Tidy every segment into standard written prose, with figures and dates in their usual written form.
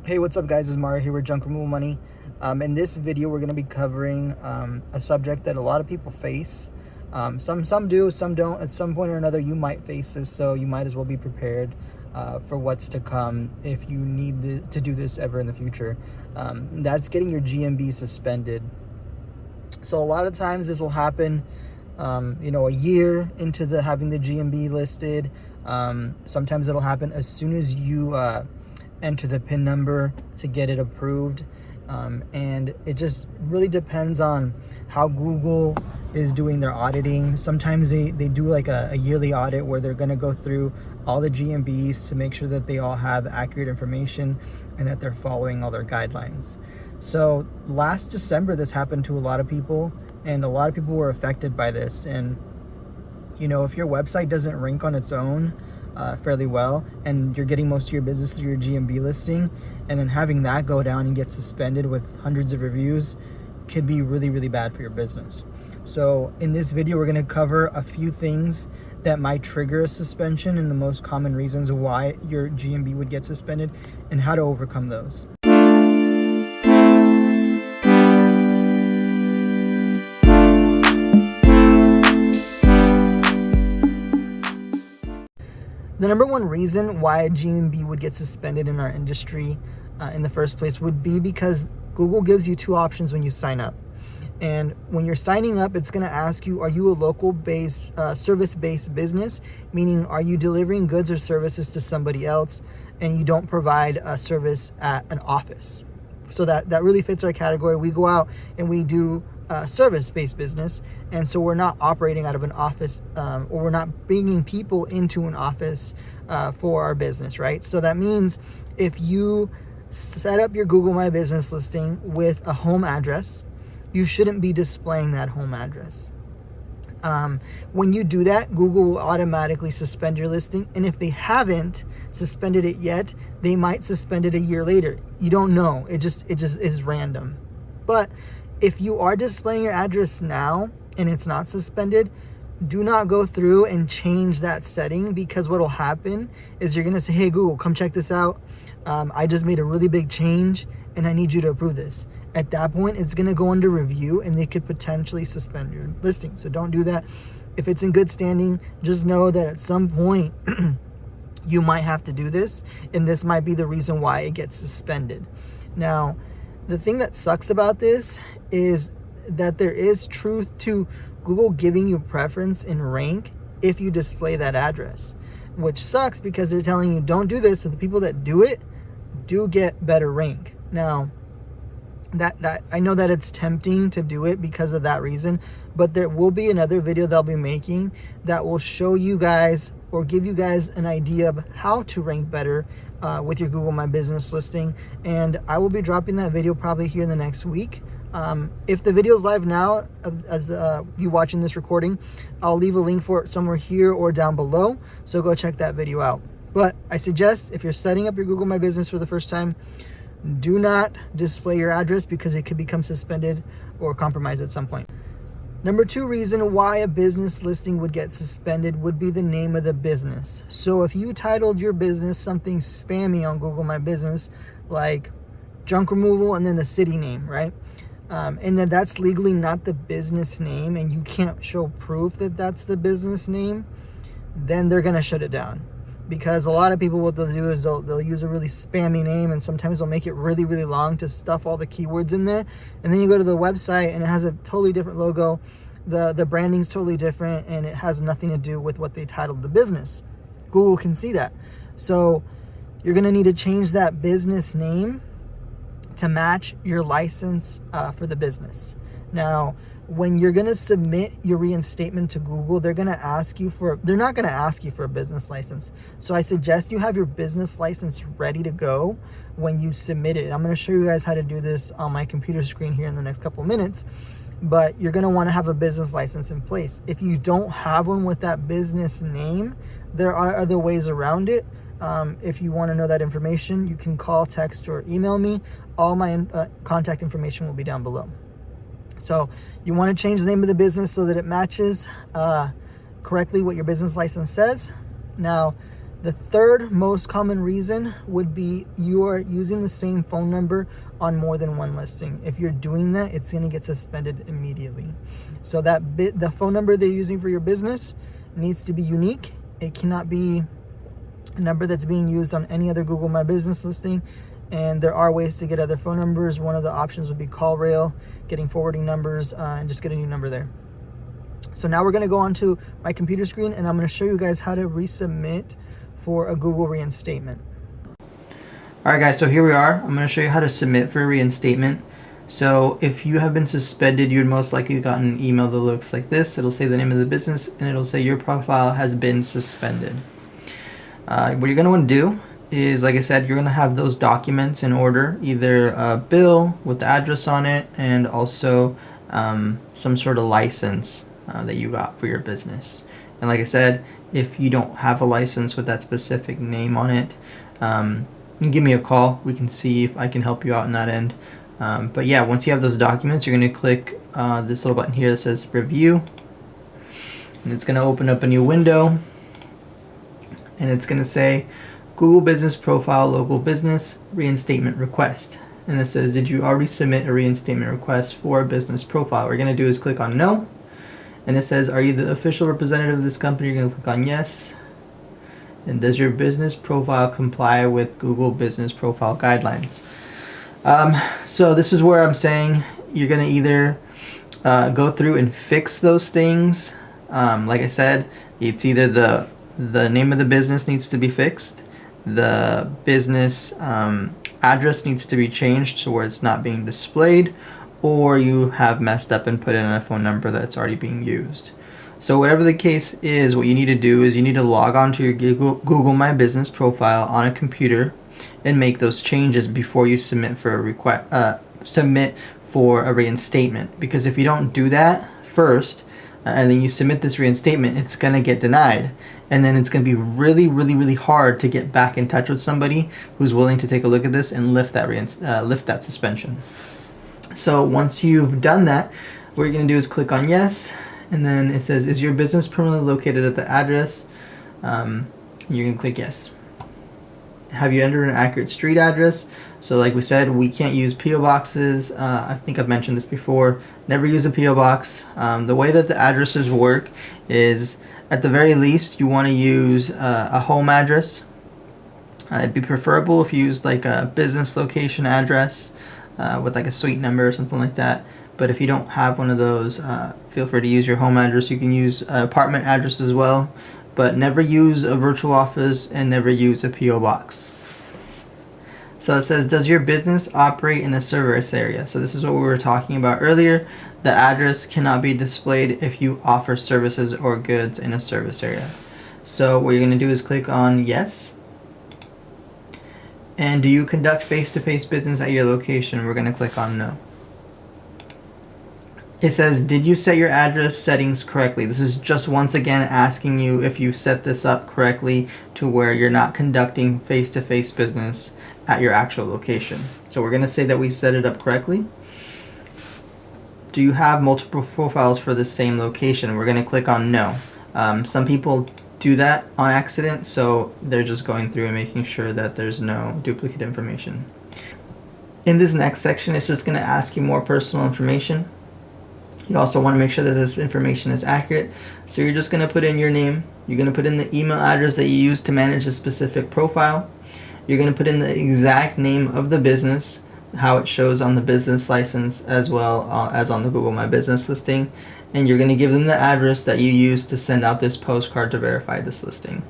Hey, what's up guys, it's Mario here with Junk Removal Money. In this video we're going to be covering a subject that a lot of people face. Some do, some don't. At some point or another you might face this, so you might as well be prepared for what's to come if you need to do this ever in the future. That's getting your GMB suspended. So a lot of times this will happen a year into having the GMB listed. Sometimes it'll happen as soon as you enter the PIN number to get it approved, and it just really depends on how Google is doing their auditing. Sometimes they do like a yearly audit where they're going to go through all the GMBs to make sure that they all have accurate information and that they're following all their guidelines. So last December this happened to a lot of people, and a lot of people were affected by this. And if your website doesn't rank on its own fairly well, and you're getting most of your business through your GMB listing, and then having that go down and get suspended with hundreds of reviews could be really, really bad for your business. So in this video, we're going to cover a few things that might trigger a suspension and the most common reasons why your GMB would get suspended and how to overcome those. The number one reason why a GMB would get suspended in our industry in the first place would be because Google gives you two options when you sign up. And when you're signing up, it's going to ask you, are you a local-based, service-based business? Meaning, are you delivering goods or services to somebody else and you don't provide a service at an office? So that really fits our category. We go out and we do service-based business, and so we're not operating out of an office, or we're not bringing people into an office for our business, right? So that means if you set up your Google My Business listing with a home address, you shouldn't be displaying that home address. When you do that, Google will automatically suspend your listing, and if they haven't suspended it yet, they might suspend it a year later. You don't know. It just is random. But if you are displaying your address now and it's not suspended, do not go through and change that setting, because what will happen is you're going to say, hey Google, come check this out. I just made a really big change and I need you to approve this. At that point, it's going to go under review and they could potentially suspend your listing. So don't do that. If it's in good standing, just know that at some point you might have to do this, and this might be the reason why it gets suspended. Now, the thing that sucks about this is that there is truth to Google giving you preference in rank if you display that address, which sucks because they're telling you don't do this, so the people that do it do get better rank. Now, that I know that it's tempting to do it because of that reason, but there will be another video they'll be making that will show you guys or give you guys an idea of how to rank better with your Google My Business listing, and I will be dropping that video probably here in the next week. If the video is live now, as you watching this recording, I'll leave a link for it somewhere here or down below, so go check that video out. But I suggest if you're setting up your Google My Business for the first time, do not display your address because it could become suspended or compromised at some point. Number two reason why a business listing would get suspended would be the name of the business. So if you titled your business something spammy on Google My Business, like junk removal and then the city name, right? And then that's legally not the business name, and you can't show proof that that's the business name, then they're going to shut it down. Because a lot of people, what they'll do is they'll use a really spammy name, and sometimes they'll make it really, really long to stuff all the keywords in there. And then you go to the website and it has a totally different logo. The branding's totally different, and it has nothing to do with what they titled the business. Google can see that. So you're going to need to change that business name to match your license for the business. Now, when you're going to submit your reinstatement to Google, they're not going to ask you for a business license. So I suggest you have your business license ready to go when you submit it. I'm going to show you guys how to do this on my computer screen here in the next couple of minutes, but you're going to want to have a business license in place. If you don't have one with that business name, there are other ways around it. If you want to know that information, you can call, text, or email me. All my contact information will be down below. So you want to change the name of the business so that it matches correctly what your business license says. Now, The third most common reason would be you are using the same phone number on more than one listing. If you're doing that, it's going to get suspended immediately. So the phone number they're using for your business needs to be unique. It cannot be a number that's being used on any other Google My Business listing. And there are ways to get other phone numbers. One of the options would be CallRail, getting forwarding numbers, and just get a new number there. So now we're going to go onto my computer screen, and I'm going to show you guys how to resubmit for a Google reinstatement. All right, guys, so here we are. I'm going to show you how to submit for a reinstatement. So if you have been suspended, you'd most likely gotten an email that looks like this. It'll say the name of the business, and it'll say your profile has been suspended. What you're going to want to do is, like I said, you're going to have those documents in order, either a bill with the address on it and also some sort of license that you got for your business. And like I said, if you don't have a license with that specific name on it, you can give me a call. We can see if I can help you out on that end. But yeah, once you have those documents, you're going to click this little button here that says review, and it's going to open up a new window, and it's going to say Google Business Profile Local Business Reinstatement Request. And it says, did you already submit a reinstatement request for a business profile? What we're going to do is click on no. And it says, are you the official representative of this company? You're going to click on yes. And does your business profile comply with Google Business Profile Guidelines? So this is where I'm saying you're going to either go through and fix those things. Like I said, it's either the name of the business needs to be fixed, the business address needs to be changed to where it's not being displayed, or you have messed up and put in a phone number that's already being used. So whatever the case is, what you need to do is you need to log on to your Google My Business profile on a computer and make those changes before you submit for a reinstatement. Because if you don't do that first, and then you submit this reinstatement, it's going to get denied. And then it's going to be really, really, really hard to get back in touch with somebody who's willing to take a look at this and lift that suspension. So once you've done that, what you're going to do is click on yes, and then it says, is your business permanently located at the address? You're going to click yes. Have you entered an accurate street address? So like we said, we can't use P.O. boxes. I think I've mentioned this before. Never use a P.O. box. The way that the addresses work is, at the very least, you want to use a home address. It'd be preferable if you used like a business location address with like a suite number or something like that. But if you don't have one of those, feel free to use your home address. You can use an apartment address as well. But never use a virtual office and never use a P.O. box. So it says, does your business operate in a service area? So this is what we were talking about earlier. The address cannot be displayed if you offer services or goods in a service area. So what you're going to do is click on yes. And do you conduct face-to-face business at your location? We're going to click on no. It says, did you set your address settings correctly? This is just once again asking you if you've set this up correctly to where you're not conducting face-to-face business at your actual location. So we're going to say that we set it up correctly. Do you have multiple profiles for the same location? We're going to click on no. Some people do that on accident, so they're just going through and making sure that there's no duplicate information. In this next section, it's just going to ask you more personal information. You also want to make sure that this information is accurate. So you're just going to put in your name. You're going to put in the email address that you use to manage a specific profile. You're going to put in the exact name of the business, how it shows on the business license as well as on the Google My Business listing. And you're going to give them the address that you use to send out this postcard to verify this listing.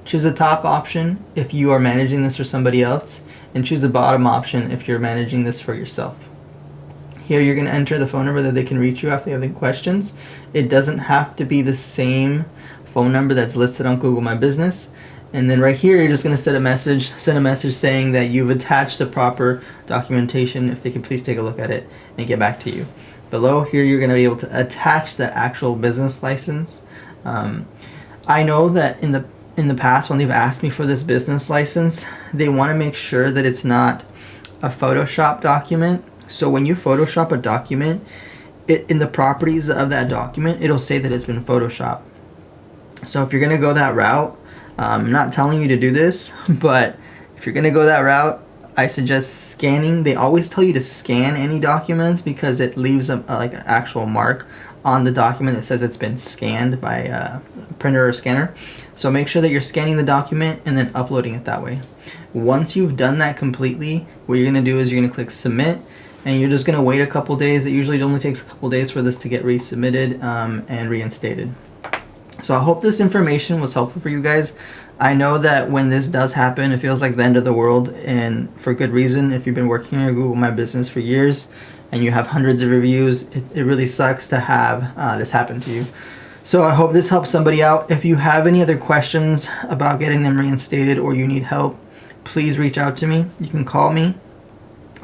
Choose the top option if you are managing this for somebody else, and choose the bottom option if you're managing this for yourself. Here you're going to enter the phone number that they can reach you if they have any questions. It doesn't have to be the same phone number that's listed on Google My Business. And then right here you're just going to send a message saying that you've attached the proper documentation, if they could please take a look at it and get back to you. Below here you're going to be able to attach the actual business license. I know that in the past when they've asked me for this business license, they want to make sure that it's not a Photoshop document. So when you Photoshop a document, in the properties of that document, it'll say that it's been Photoshopped. So if you're going to go that route, I'm not telling you to do this, but if you're gonna go that route, I suggest scanning. They always tell you to scan any documents because it leaves like an actual mark on the document that says it's been scanned by a printer or scanner. So make sure that you're scanning the document and then uploading it that way. Once you've done that completely, what you're gonna do is you're gonna click submit, and you're just gonna wait a couple days. It usually only takes a couple days for this to get resubmitted and reinstated. So I hope this information was helpful for you guys. I know that when this does happen, it feels like the end of the world, and for good reason. If you've been working on Google My Business for years and you have hundreds of reviews, it really sucks to have this happen to you. So I hope this helps somebody out. If you have any other questions about getting them reinstated or you need help, please reach out to me. You can call me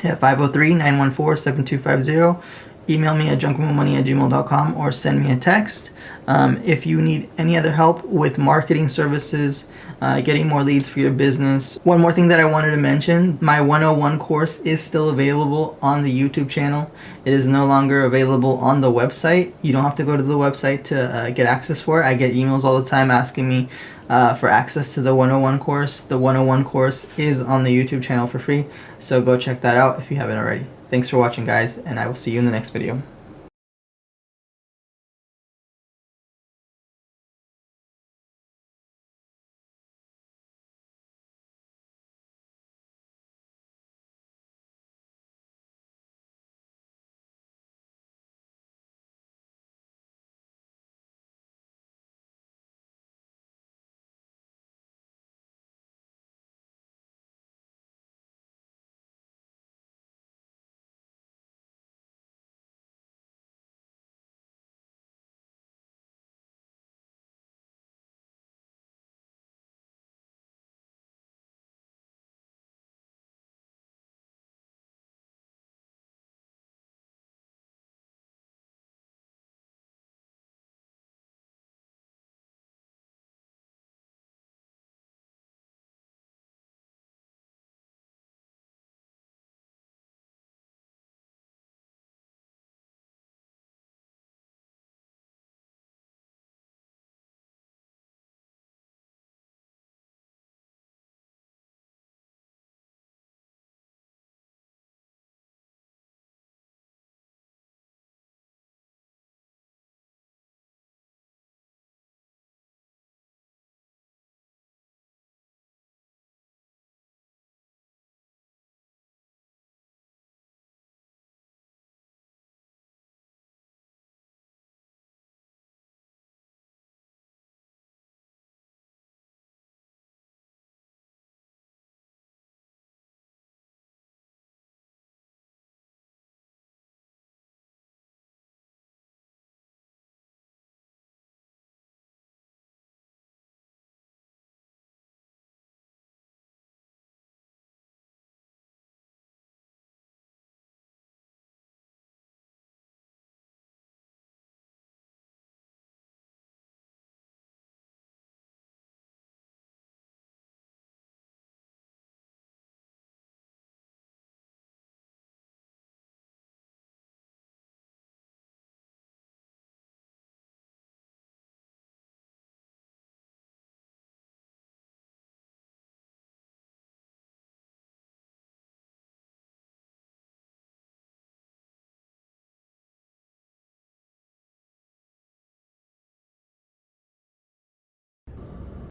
at 503-914-7250. Email me at junkmoney@gmail.com or send me a text. If you need any other help with marketing services, getting more leads for your business. One more thing that I wanted to mention, my 101 course is still available on the YouTube channel. It is no longer available on the website. You don't have to go to the website to get access for it. I get emails all the time asking me for access to the 101 course. The 101 course is on the YouTube channel for free, so go check that out if you haven't already. Thanks for watching, guys, and I will see you in the next video.